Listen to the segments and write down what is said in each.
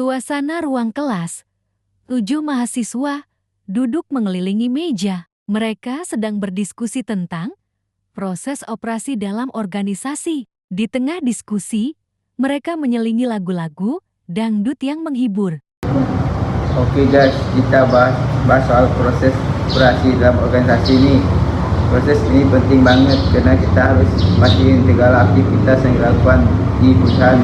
Suasana ruang kelas. 7 mahasiswa duduk mengelilingi meja. Mereka sedang berdiskusi tentang proses operasi dalam organisasi. Di tengah diskusi, mereka menyelingi lagu-lagu dangdut yang menghibur. Oke guys, kita bahas soal proses operasi dalam organisasi ini. Proses ini penting banget karena kita harus pastiin segala aktivitas yang dilakukan di perusahaan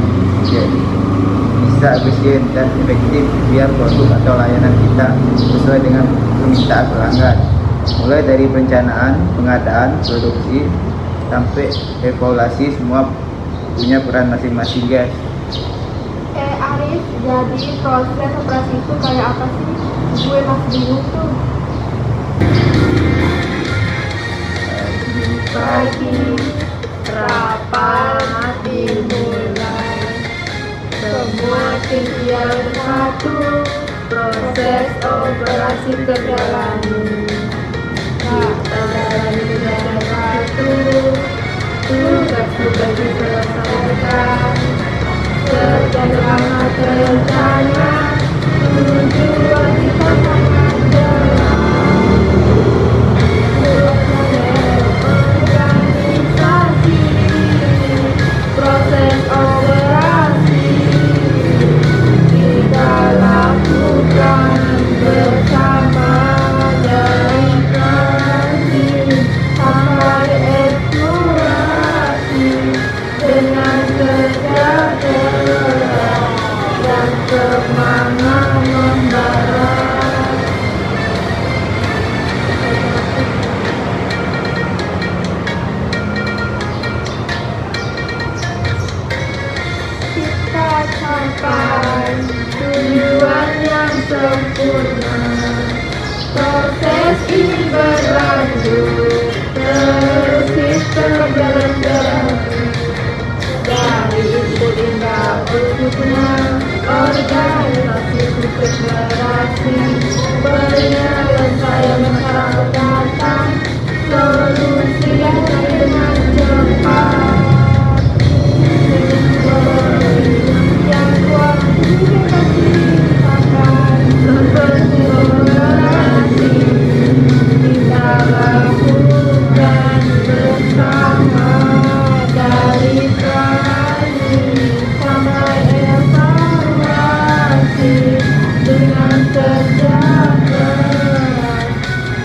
bisa efisien dan efektif biar produk atau layanan kita sesuai dengan permintaan pelanggan. Mulai dari perencanaan, pengadaan, produksi, sampai evaluasi semua punya peran masing-masing guys. Arif, jadi proses operasi itu kayak apa sih? Gue masih bingung tuh. Pagi, rapat dimulai. Semua tim siap bersatu, proses operasi terjalani. Kita jalani dengan satu, tugas-tugas diselesaikan. Secara terencana, tujuan kita sangat jelas. Organisasi, proses operasi kita lakukan bersama dari pagi sampai eksplorasi dengan kerja keras dan semangat membara. Kita sampai tujuan yang sempurna. Proses ini berlanjut terus sistem berjalan dari input hingga outputnya. Organisasi berkreasi penyelesaian masalah datang solusi yang dengan cepat. Yang kuat kita ciptakan kolaborasi kita lakukan bersama dari pagi sampai evaluasi dengan kerja keras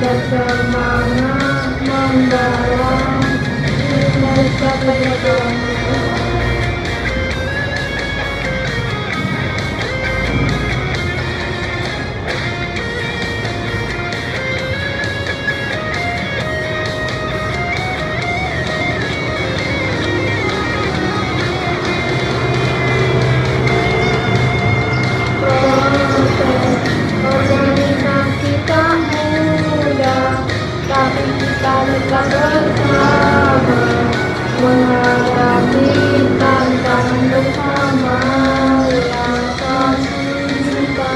dan semangat membawa Indonesia berjalan. Organisasi tak mudah, tapi kita bisa bersama menghadapi tantangan bersama. Langkah kita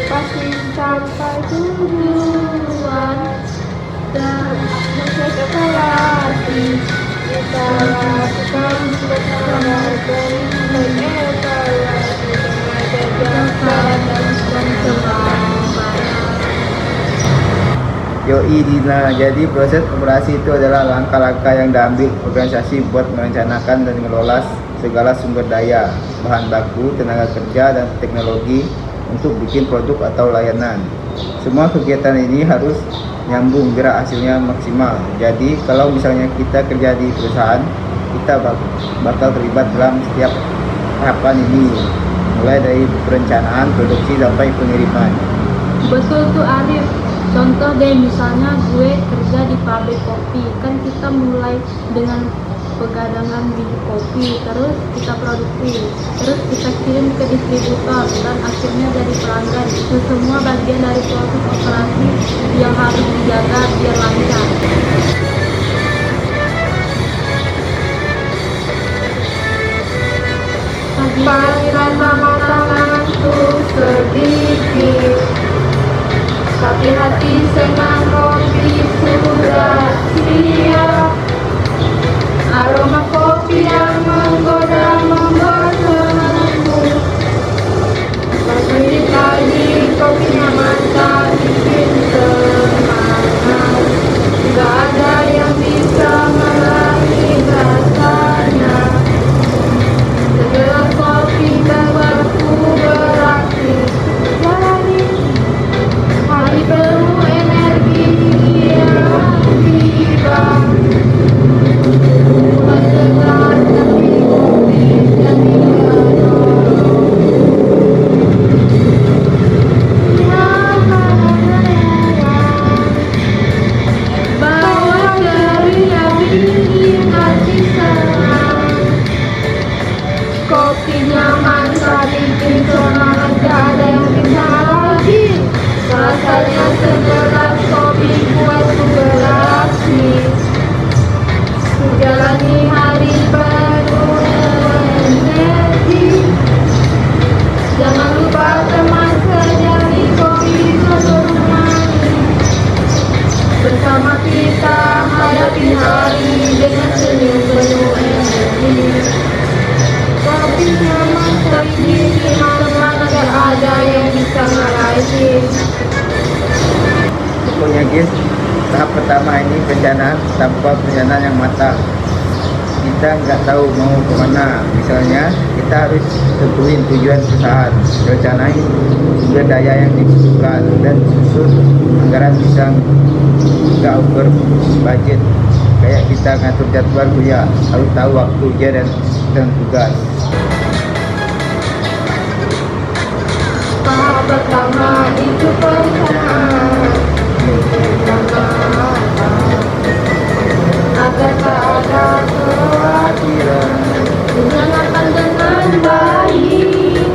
pasti sampai tujuan dan proses evaluasi kita lakukan bersama dari mengevaluasi dengan kerja keras dan semangat. Yoi Dina, jadi proses operasi itu adalah langkah-langkah yang diambil organisasi buat merencanakan dan mengelola segala sumber daya, bahan baku, tenaga kerja, dan teknologi untuk bikin produk atau layanan. Semua kegiatan ini harus nyambung biar hasilnya maksimal. Jadi kalau misalnya kita kerja di perusahaan, kita bakal terlibat dalam setiap tahapan ini, mulai dari perencanaan, produksi, sampai pengiriman. Betul tuh Arif. Contoh deh, misalnya gue kerja di pabrik kopi, kan kita mulai dengan pegadangan biji kopi, terus kita produksi, terus kita kirim ke distributor, dan akhirnya dari pelanggan. Itu semua bagian dari proses operasi yang harus dijaga biar lancar. Panggilan nama tanganku sedikit, tapi hati senang kopi sudah siap. Aroma kopi yang menggoda membuat senangku izin. Pokoknya guys, tahap pertama ini perencanaan tanpa perencanaan yang matang. Kita nggak tahu mau kemana. Misalnya kita harus tentuin tujuan perusahaan, rencanain sumber daya yang dibutuhkan, dan susun anggaran bisa nggak over budget. Kayak kita ngatur jadwal kuliah, harus tahu waktu ujian dan tugas. Tahap pertama itu perencanaan. Agar tak ada kekhawatiran, rencanakan dengan baik.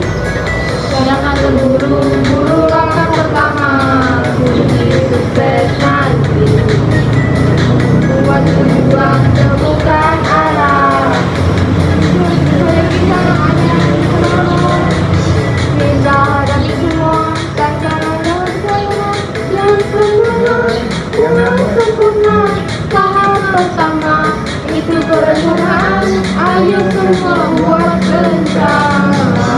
Jangan terburu-buru langkah pertama, kunci sukses nanti. Buat tujuan temukan arah. Kita hanya kita hadapi semua tantangan yang sempurna. Tahap pertama itu perencanaan. Ayo semua buat rencana.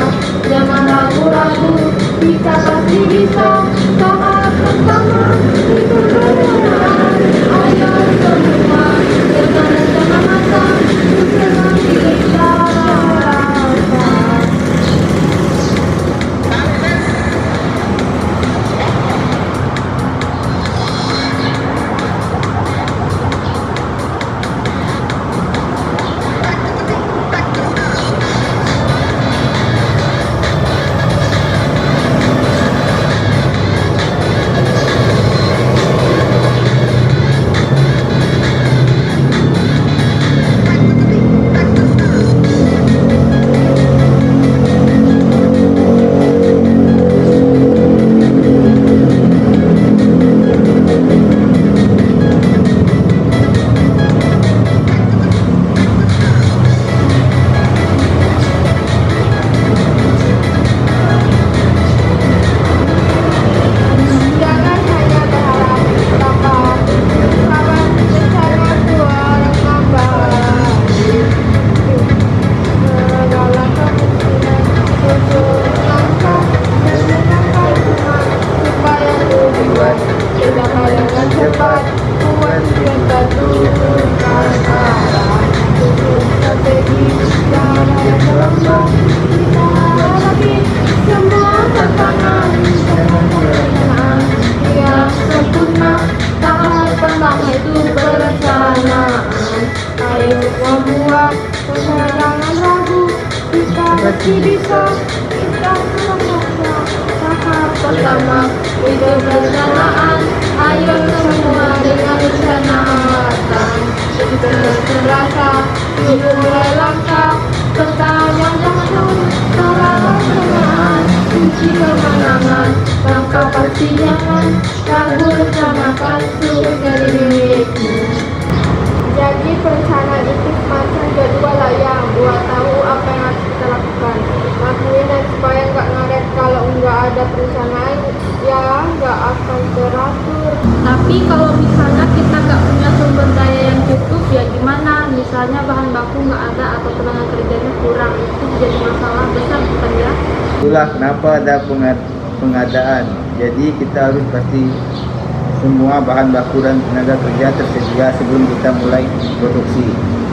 Jangan ragu-ragu, kita pasti bisa. Tahap pertama itu perencanaan. Ayo semua dengan rencana matang, sukses kita rasakan. Jangan hanya berharap tanpa kawan rencana keluar kembali. Segala kemungkinan tujuh langkah dan menangkap iman supaya tujuan tidak dengan cepat. Buat kita turunkan arah, susun strategi, jangan hanya terlambat. Kita hadapi semua tantangan dengan perencanaan yang sempurna. Tahap pertama itu perencanaan. Ayo semua buat rencana, jangan ragu. Kita pasti bisa. Kita semuanya. Tahap pertama itu perencanaan. Ayo semua dengan rencana matang. Kita terasa, kita mulai langkah. Pertanyaan jangan dulu. Salah rencanakan, kunci kemenangan. Langkah pasti jangan ragu, rencanakan sukses dari milikmu. Jadi perencanaan itu semacam jadwal layang buat tahu apa yang harus kita lakukan. Lakuin dan supaya nggak ngaret. Kalau nggak ada perencanaan ya nggak akan teratur. Tapi kalau misalnya kita nggak punya sumber daya yang cukup ya gimana? Misalnya bahan baku nggak ada atau tenaga kerjanya kurang, itu jadi masalah besar bukan ya? Itulah kenapa ada pengadaan. Jadi kita harus pasti semua bahan baku dan tenaga kerja tersedia sebelum kita mulai produksi.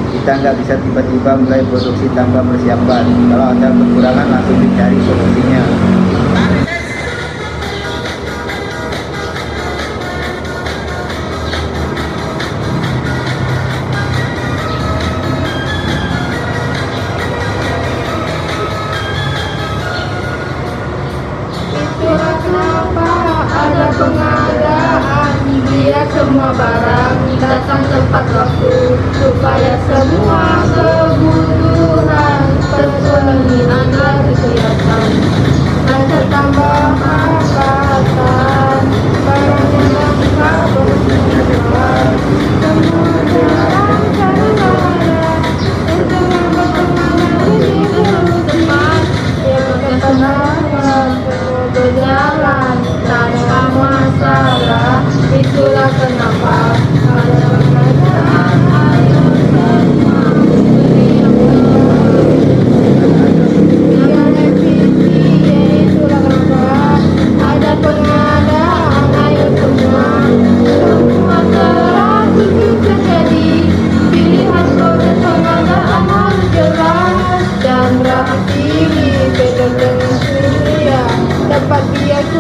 Kita nggak bisa tiba-tiba mulai produksi tanpa persiapan. Kalau ada kekurangan langsung dicari solusinya. Itulah kenapa ada pengadaan, biar semua barang datang tepat waktu, supaya semua kebutuhan terpenuhi agar kesehatan. Ada tambahan kata barang yang lengkap berkebutuhan, semua barang cara untuk memperkenalkan ini terus tepat, yang berkenalan berjalan tanpa masalah. Itulah kenapa ada pengadaan. Ayo semua beri yang biar efisien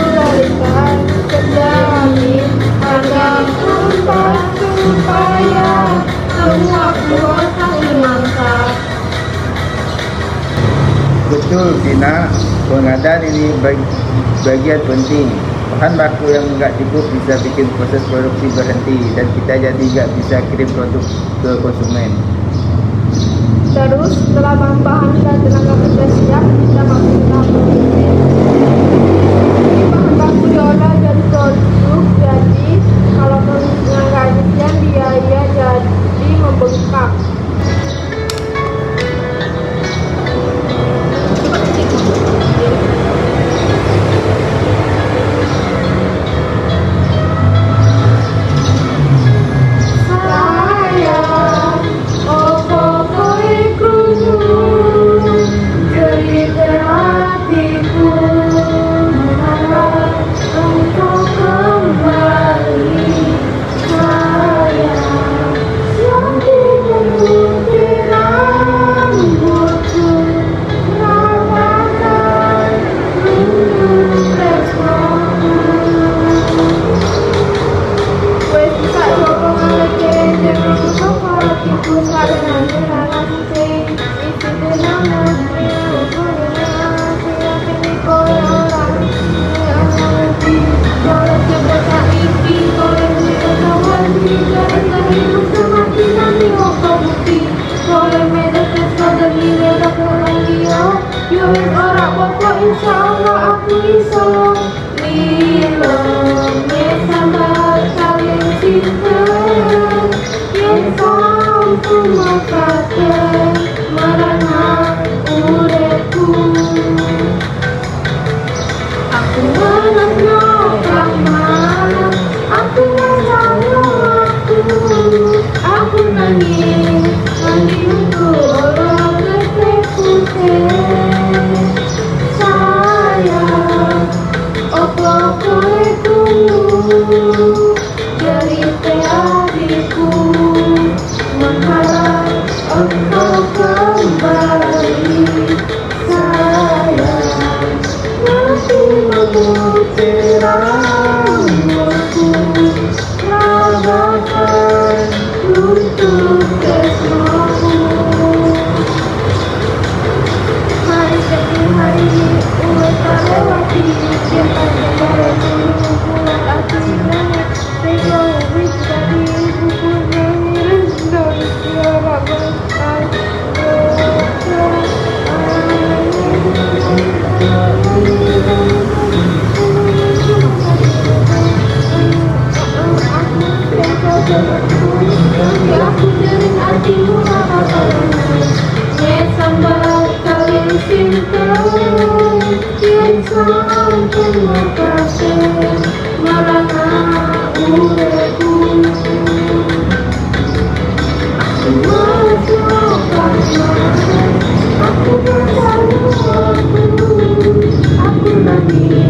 kembalikan kendali agar tuntas supaya semua kuasa mantap. Betul, Tina. Pengadaan ini bagian penting. Bahan baku yang enggak cukup bisa bikin proses produksi berhenti dan kita jadi enggak bisa kirim produk ke konsumen. Terus setelah bahan-bahan dan tenaga kerja siap, kita masuk ke tahap produksi. Bahan baku diolah jadi produk, jadi kalau tenaga kerja biaya jadi membengkak. Insyaallah aku bisa Lilo sambar kalian cinta yang sampu makasih merana ureku aku merana kamar aku merana aku nangis menunggu orang putih dari adikku mengharap engkau kembali sayang masih mengukir rambutku rasakan untuk tresnoku hari demi hari ulang terlewati dia pada bulan akhirnya sejauh dari buku nangis dan tiara bentai aku dari hatimu sambar kalian cinta yang sampai makasih merana ureku aku masuk kamar aku bersama aku nangis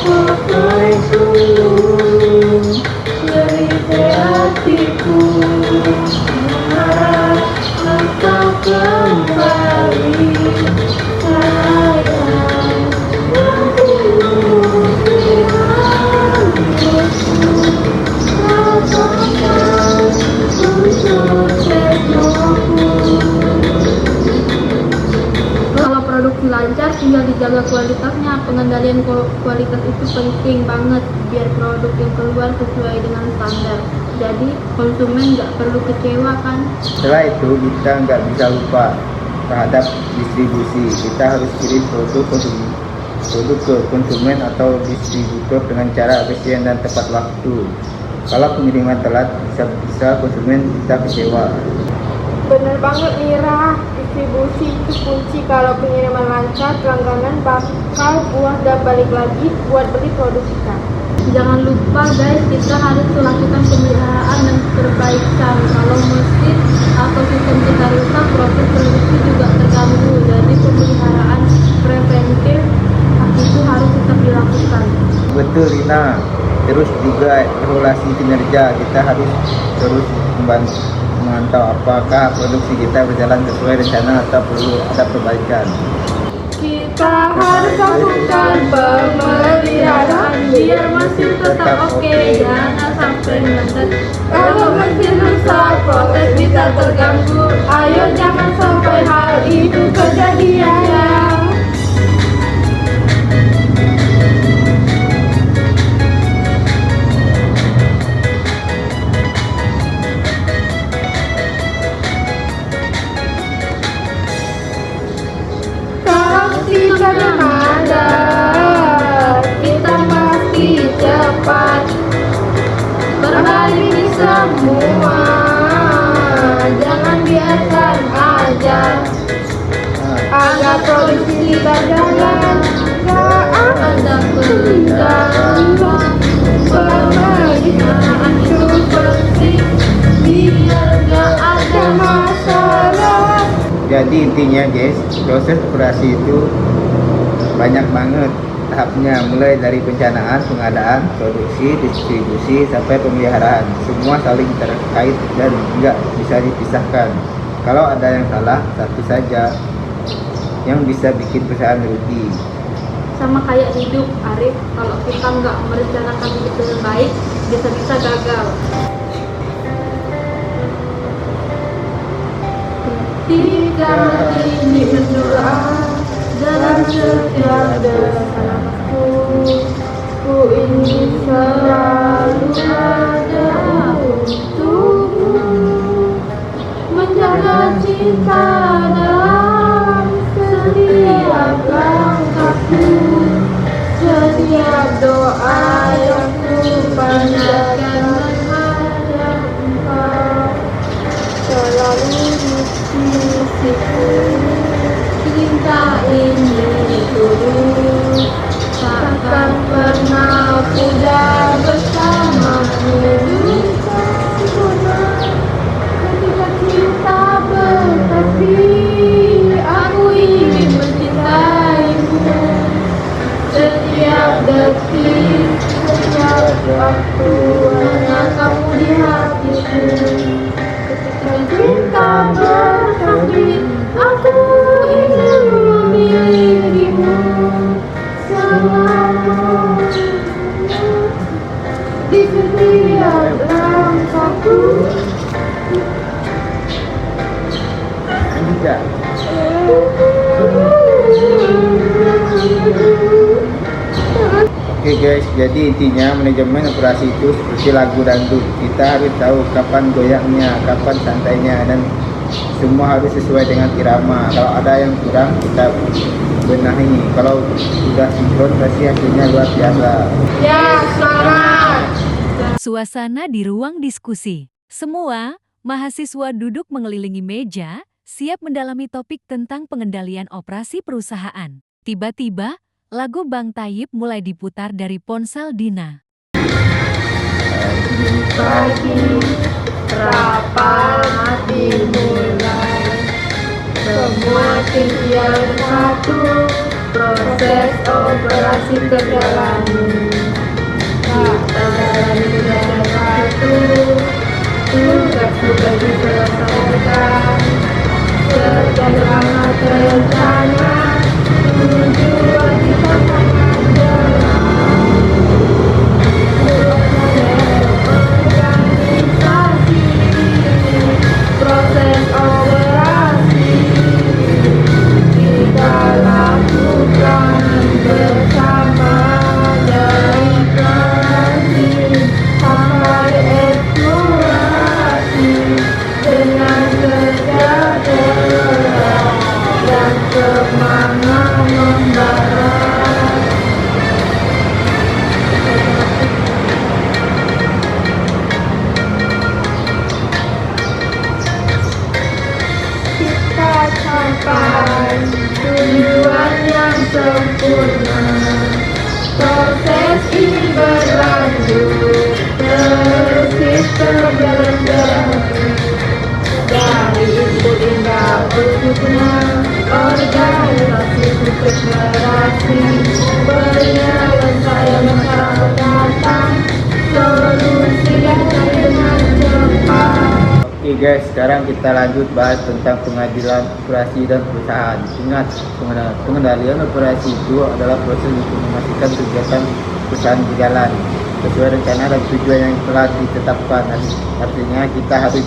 aku Hai tulung Lerite hatiku Mengharap engkau kembali Sayang Aku Rasakan untuk teknoku. Kalau produksi lancar, tinggal dijaga kualitasnya. Pengendalian kualitas itu penting banget biar produk yang keluar sesuai dengan standar. Jadi konsumen nggak perlu kecewa kan? Setelah itu kita nggak bisa lupa terhadap distribusi. Kita harus kirim produk ke konsumen atau distributor dengan cara efisien dan tepat waktu. Kalau pengiriman telat, bisa konsumen kita kecewa. Bener banget Mira, distribusi itu kunci. Kalau pengiriman lancar, pelangganan bakal puas dan balik lagi buat beli produk kita. Jangan lupa guys, kita harus melakukan pemeliharaan dan perbaikan. Kalau mesin atau sistem kita rusak, proses produksi juga terganggu. Jadi pemeliharaan preventif itu harus tetap dilakukan. Betul Rina. Terus juga evaluasi kinerja, kita harus terus memantau apakah produksi kita berjalan sesuai rencana atau perlu ada perbaikan. Kita harus lakukan pemeliharaan biar mesin tetap oke, jangan sampai ngandet. Kalau mesin rusak, proses kita terganggu. Ayo jangan sampai hal itu kejadian. Tidak ada, kita pasti cepat perbaiki semua. Jangan biarkan aja agar produksi kita jalan. Gak ada kendala, pemeliharaan itu penting biar gak ada masalah. Jadi intinya guys, proses operasi itu banyak banget tahapnya, mulai dari perencanaan, pengadaan, produksi, distribusi, sampai pemeliharaan. Semua saling terkait dan nggak bisa dipisahkan. Kalau ada yang salah, satu saja yang bisa bikin perusahaan rugi. Sama kayak hidup, Arif, kalau kita nggak merencanakan hidup dengan baik, bisa-bisa gagal. Ketika ini berdoa dalam setiap desanya, ku ingin selalu ada untukmu, menjaga cinta dalam setiap langkahku, setiap doa yang ku panjatkan menghadap Engkau, selalu di sisiku. Cinta ini tulus, takkan pernah pudar bersamamu. Duka sempurna ketika cinta bertepi, aku ingin mencintaimu setiap detik, setiap waktu, hanya kamu di hatiku. Ketika cinta bertepi, aku ingin memilikimu selamanya di setiap langkahku. Tidak. Oke guys, jadi intinya manajemen operasi itu seperti lagu dangdut. Kita harus tahu kapan goyangnya, kapan santainya, dan semua harus sesuai dengan irama. Kalau ada yang kurang, kita benahi. Kalau sudah sinkron, pasti hasilnya luar biasa. Ya, semangat! Suasana di ruang diskusi. Semua mahasiswa duduk mengelilingi meja, siap mendalami topik tentang pengendalian operasi perusahaan. Tiba-tiba, lagu Bang Tayyip mulai diputar dari ponsel Dina. Pagi rapat dimulai, semua tinggal satu, proses operasi terjalani. tujuan yang sempurna. Proses ini berlanjut terus berjalan dari input hingga outputnya. Organisasi sukses generasi penyelesaian masalah datang, solusi datang dengan cepat. Oke guys, sekarang kita lanjut bahas tentang pengadilan operasi dan perusahaan. Ingat, pengendalian operasi itu adalah proses untuk memastikan kegiatan perusahaan berjalan sesuai rencana dan tujuan yang telah ditetapkan. Artinya kita harus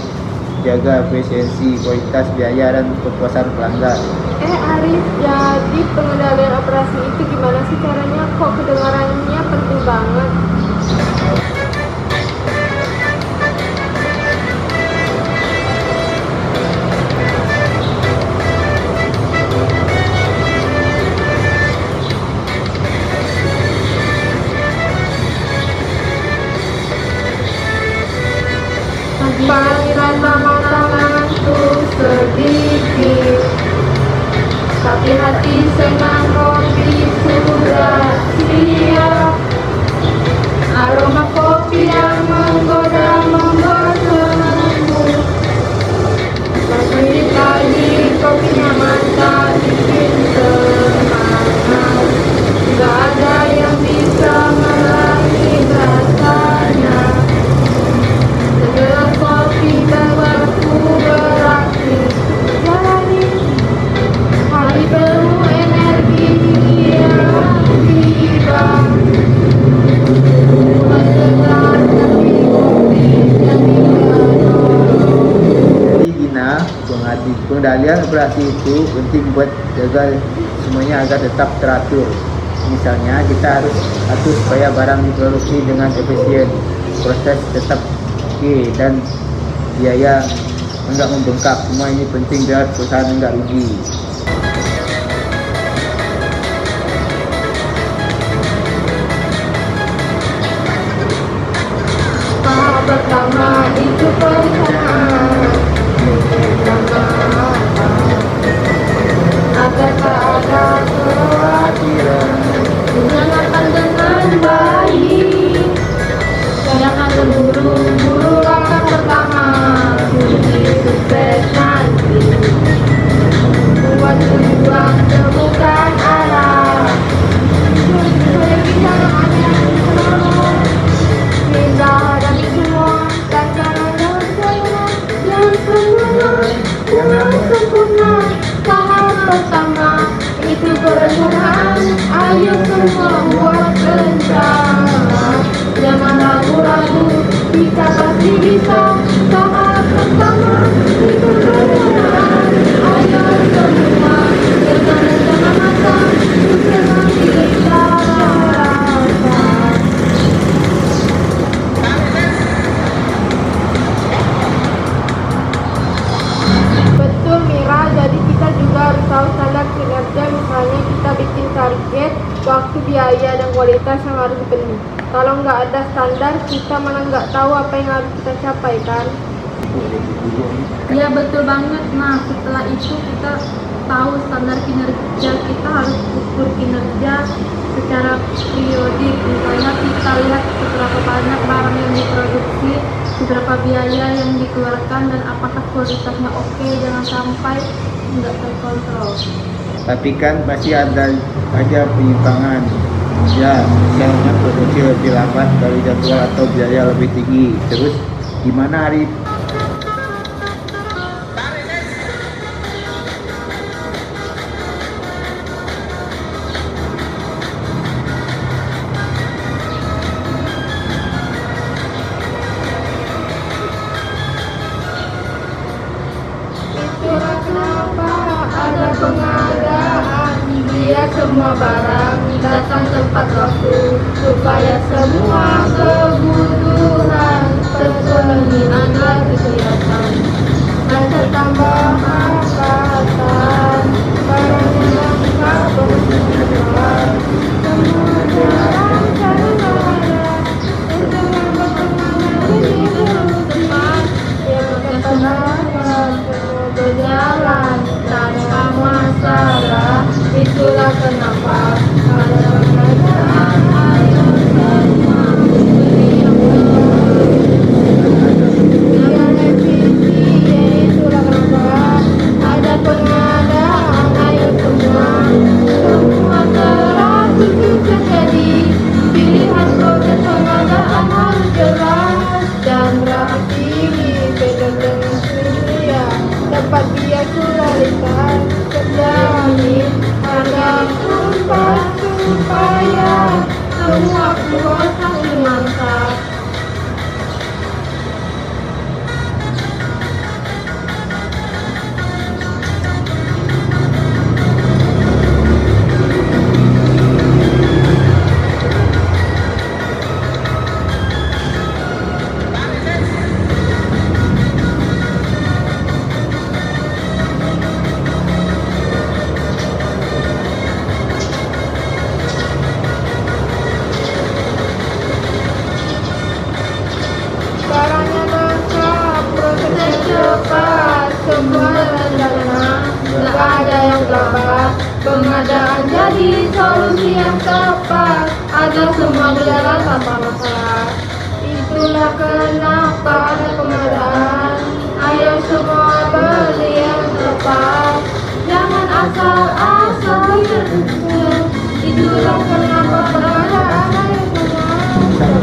jaga efisiensi, kualitas, biaya, dan kepuasan pelanggan. Arif, jadi pengendalian operasi itu gimana sih caranya? Kok kedengarannya penting banget? Pangeran lama tanganku sedikit, tapi hati senang kopi sudah siap. Aroma kopi yang menggoda membuat senangku. Lebih lagi kopinya mantap, bikin semangat. Gak ada yang bisa melangi rasanya. Segelas kopi bawaku beraktif jalani hari penuh energi yang tiba. Buat segar tapi kopi jadi menolong. Jadi Gina, pengendalian operasi itu penting buat jaga semuanya agar tetap teratur. Misalnya kita harus atur supaya barang diproduksi dengan efisien, proses tetap oke, dan biaya enggak membengkak. Semua ini penting biar perusahaan enggak rugi. Tahap pertama itu perencanaan. Agar tak ada kekhawatiran, gunakan dengan baik. Jangan terburu-buru langkah pertama, kunci sukses nanti. Buat tujuan temukan arah. Kita hanya menolong. Kita hadapi semua tantangan yang sempurna. Tahap pertama itu perencanaan. Ayo semua buat rencana. Jangan ragu-ragu, kita pasti bisa. Tahap pertama itu perencanaan. Ayo semua dengan rencana matang. Sukses nanti kita rasakan. Betul Mira, jadi kita juga harus tahu standar kinerja. Misalnya kita bikin target, waktu, biaya, dan kualitas yang harus dipenuhi. Kalau nggak ada standar, kita malah nggak tahu apa yang harus kita capai kan? Ya betul banget. Nah setelah itu kita tahu standar kinerja, kita harus ukur kinerja secara periodik. Misalnya kita lihat seberapa banyak barang yang diproduksi, seberapa biaya yang dikeluarkan, dan apakah kualitasnya oke. Jangan sampai nggak terkontrol. Tapi kan masih ada penyimpangan. Ya, misalnya produksi lebih lambat dari jadwal atau biaya lebih tinggi. Terus gimana Arif? Itulah kenapa ada pengadaan, biar semua barang datang tepat waktu, supaya semua kebutuhan terpenuhi agar kegiatan. Ada tambahan kehatan, barangnya lengkap berkebutuhan, semua jalan karena ada, untuk membuat pengadaan ini terus cepat, yang berkesenangan berjalan tanpa masalah. bos hasil mantap. Caranya lengkap, prosesnya cepat, semua rencana, nggak ada yang lambat. Pengadaan jadi solusi yang tepat, agar semua berjalan tanpa masalah. Itulah kenapa ada pengadaan. Ayo semua beli yang tepat, jangan asal-asal berpikir. Itulah kenapa pengadaan. Ayo semua.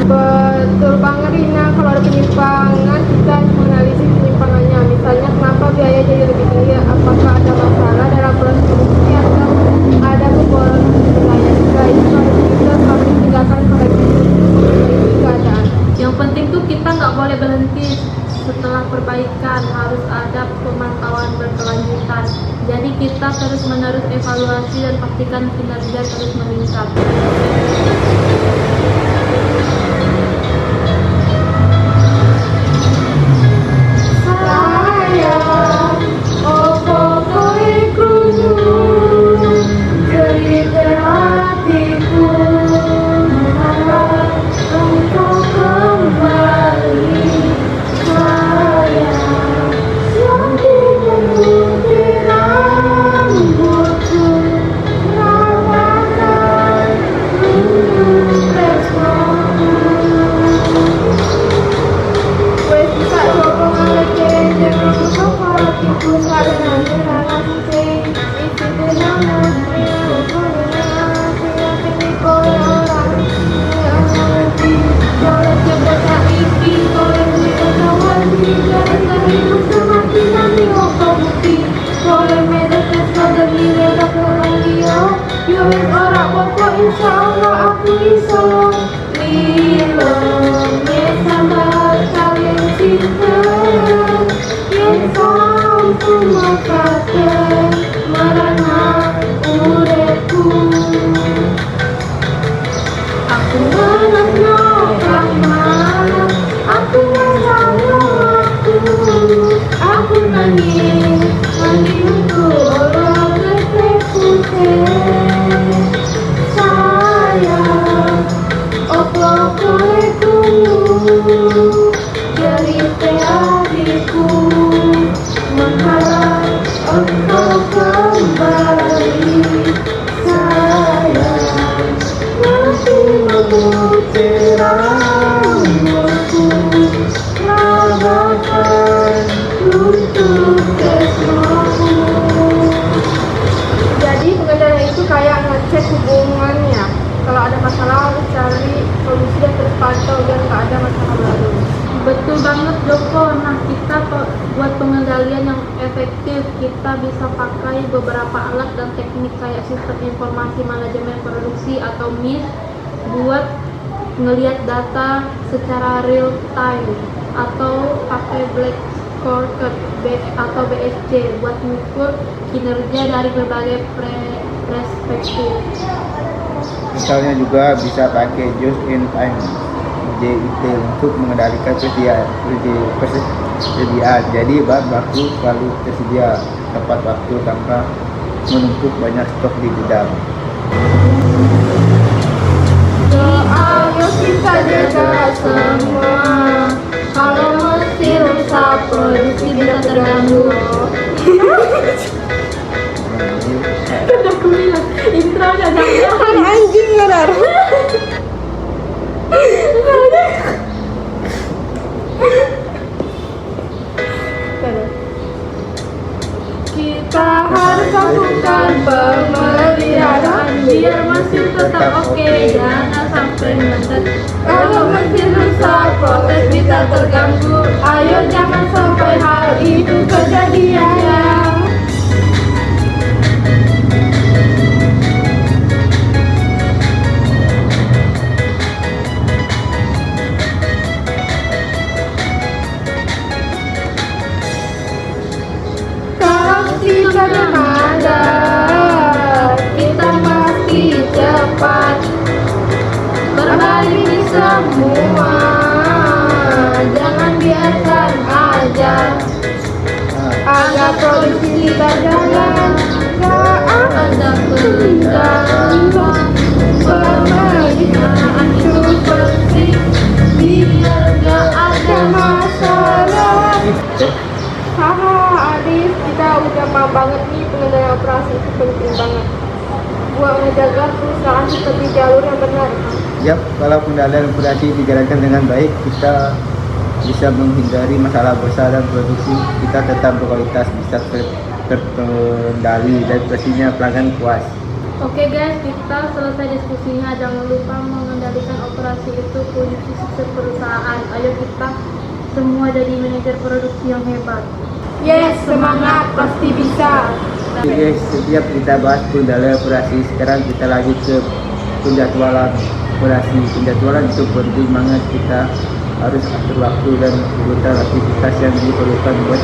Betul banget Rina, kalau ada penyimpangan kita harus menganalisis penyimpangannya. Misalnya kenapa biaya jadi lebih tinggi, apakah ada masalah dalam proses produksi atau ada kebocoran wilayah juga. Itu harus kita kami tinggalkan koreksi untuk memperbaiki keadaan. Yang penting tuh kita nggak boleh berhenti setelah perbaikan, harus ada pemantauan berkelanjutan. Jadi kita terus menerus evaluasi dan pastikan kinerja terus meningkat. Insyaallah aku iso lilo sambat kalian cinta yang sampu makate marana urepku. Aku menangno rahmat, aku menangno aku nangis menunggu orang putih. Jadi adikku mengharap engkau kembali. Sayang masih memutih rambutku, ragakan untuk kesmaku. Jadi pengendara itu kayak ngecek hubungannya. Kalau ada masalah harus cari solusi dan terus pantau biar nggak ada masalah baru. Betul banget Joko. Nah kita buat pengendalian yang efektif kita bisa pakai beberapa alat dan teknik kayak sistem informasi manajemen produksi atau MIS buat ngelihat data secara real time, atau pakai Black Scorecard atau BSC buat mengukur kinerja dari berbagai perspektif. Misalnya juga bisa pakai just in time JIT untuk mengendalikan persediaan. Jadi bahan baku selalu tersedia tepat waktu tanpa menumpuk banyak stok di gudang. Ayo kita jaga semua. Kalau mesti rusak produksi bisa terganggu. Udah aku bilang intro udah jangan Anjing benar. Kita harus lakukan pemeliharaan biar mesin tetap oke, jangan sampai mendet. Kalau mesin rusak, proses bisa terganggu. Ayo jangan sampai hal itu kejadian. kita jalan, gak ada kendala. Pemeriksaan itu penting, biar gak ada masalah. Haha, Adif, kita udah paham banget nih pengendalian operasi itu penting banget buat menjaga perusahaan seperti jalur yang benar. Yap, kalau pengendalian operasi dijalankan dengan baik, kita bisa menghindari masalah besar dan produksi kita tetap berkualitas, bisa terkendali dan pastinya pelanggan puas. Oke guys, kita selesai diskusinya. Jangan lupa mengendalikan operasi itu kunci sukses perusahaan. Ayo kita semua jadi manajer produksi yang hebat. Yes, semangat, pasti bisa. Oke, setiap kita bahas pengendalian operasi, sekarang kita lanjut ke penjadwalan operasi. Penjadwalan itu penting banget, kita harus atur waktu dan urutan aktivitas yang diperlukan buat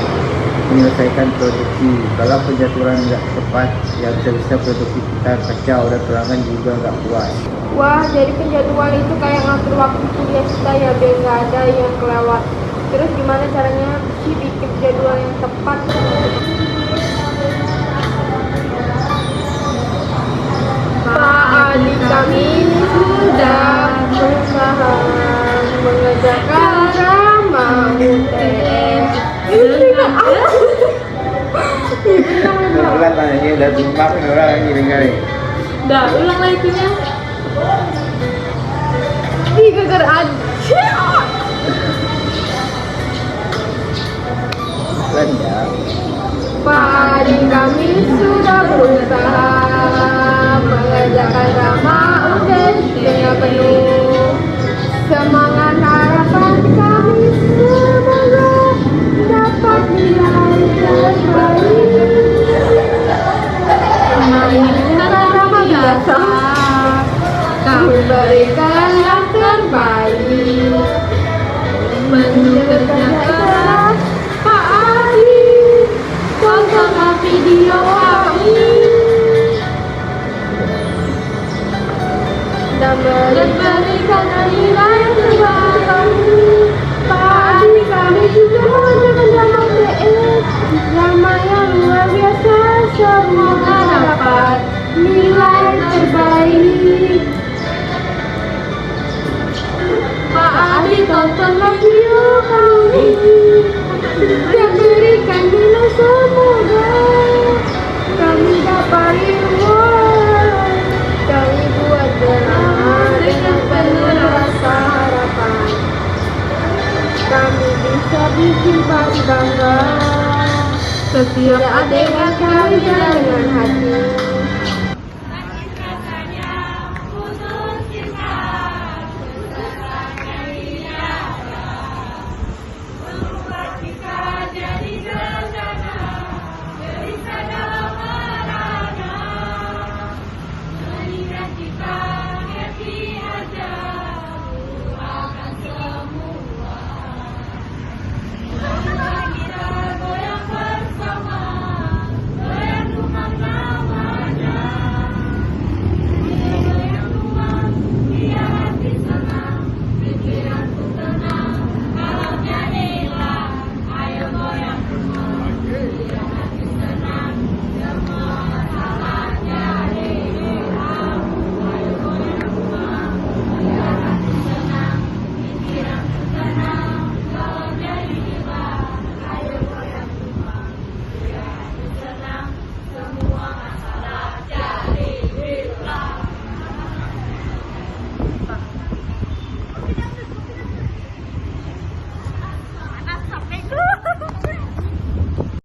menyelesaikan produksi. Kalau penjadwalan nggak tepat, ya bisa produksi kita kacau dan pelanggan juga nggak puas. Wah, jadi penjadwalan itu kayak ngatur waktu kuliah kita ya, biar nggak ada yang kelewat. Terus gimana caranya sih bikin jadwal yang tepat? Pak adik kami sudah berusaha mengerjakan drama UTS. Ulang tanya udah jumpa orang lagi dengar. Dah, ulang lagi itunya. Ih, gara aja. Ya. Pak adik kami sudah berusaha mengerjakan drama UTS dengan penuh semangat, harapan kami semoga dapat nilai terbaik. Ini bukan drama biasa, kami berikan yang terbaik. Mengerjakan keras Pak Adi, tontonlah video kami dan berikan nilai terbaik. Pak Adi, kami juga mengerjakan drama UTS, drama yang luar biasa. Semoga dapat nilai terbaik. Pak Adi, tontonlah video kami dan berikan nilai, semoga kami dapat reward. Kami buat drama dengan penuh rasa harapan. Kami bisa bikin Pak bangga. Setiap adegan kami dengan hati.